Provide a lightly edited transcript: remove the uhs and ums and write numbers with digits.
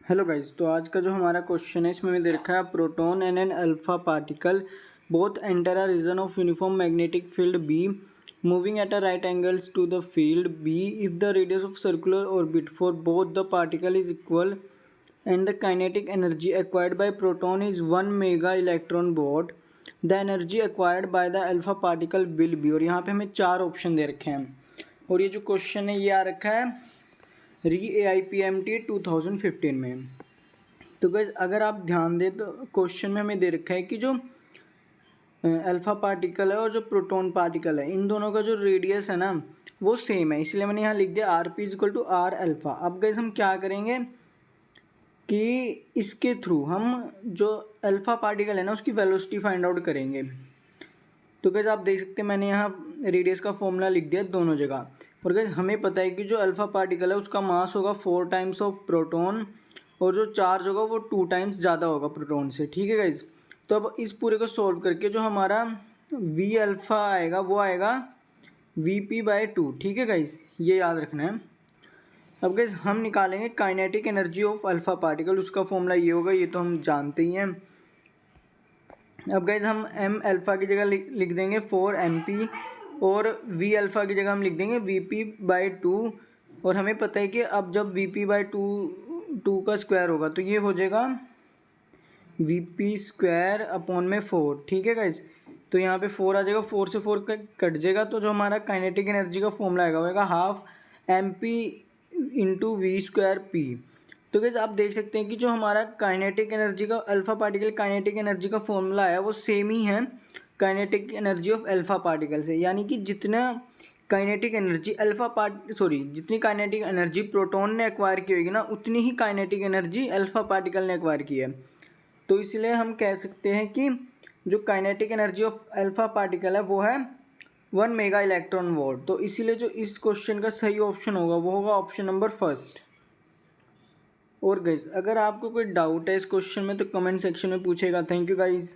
Hello guys, तो आज का जो हमारा क्वेश्चन है इसमें हमें दे रखा है proton and an alpha particle both enter a region of uniform magnetic field B moving at a right angles to the field B if the radius of circular orbit for both the particle is equal and the kinetic energy acquired by proton is 1 mega electron volt the energy acquired by the alpha particle will be. और यहाँ पे हमें 4 option दे रखे हैं और ये जो question है ये आ रखा है AIPMT 2015 में। तो गाइस अगर आप ध्यान दें तो क्वेश्चन में हमें दे रखा है कि जो अल्फा पार्टिकल है और जो प्रोटॉन पार्टिकल है इन दोनों का जो रेडियस है ना वो सेम है, इसलिए मैंने यहाँ लिख दिया RP = R अल्फा। अब गाइस हम क्या करेंगे कि इसके थ्रू हम जो अल्फा पार्टिकल है ना उसकी वेलोसिटी फाइंड आउट करेंगे। तो गाइस आप देख सकते हैं मैंने यहाँ रेडियस का फॉर्मूला लिख दिया दोनों जगह। और गाइस हमें पता है कि जो अल्फा पार्टिकल है उसका मास होगा 4 टाइम्स ऑफ प्रोटॉन और जो चार्ज होगा वो 2 टाइम्स ज़्यादा होगा प्रोटॉन से। ठीक है गाइस, तो अब इस पूरे को सॉल्व करके जो हमारा V अल्फ़ा आएगा वो आएगा VP/2। ठीक है गाइस, ये याद रखना है। अब गाइस हम निकालेंगे kinetic energy of alpha particle, उसका फॉर्मूला ये होगा, ये तो हम जानते ही हैं। अब गाइज हम M अल्फ़ा की जगह लिख देंगे 4 MP और V अल्फ़ा की जगह हम लिख देंगे VP/2। और हमें पता है कि अब जब VP/2 का स्क्वायर होगा तो ये हो जाएगा VP²/4। ठीक है गाइज, तो यहाँ पे 4 आ जाएगा, 4 से 4 कट जाएगा, तो जो हमारा काइनेटिक एनर्जी का फॉर्मूला आएगा वो आएगा 12 MP × V²P। तो गाइस आप देख सकते हैं कि जो हमारा काइनेटिक एनर्जी का अल्फा पार्टिकल काइनेटिक एनर्जी का फॉर्मूला है वो सेम ही है kinetic energy of alpha particle से, यानी कि जितना काइनेटिक एनर्जी जितनी काइनेटिक एनर्जी प्रोटॉन ने एक्वायर की होगी ना उतनी ही काइनेटिक एनर्जी अल्फा पार्टिकल ने एक्वायर की है। तो इसलिए हम कह सकते हैं कि जो kinetic energy of alpha particle है वो है 1 मेगा इलेक्ट्रॉन वोल्ट। तो इसीलिए जो इस क्वेश्चन का सही ऑप्शन होगा वो होगा ऑप्शन नंबर 1। और गाइज अगर आपको कोई डाउट है इस क्वेश्चन में तो कमेंट सेक्शन में पूछेगा। Thank you guys.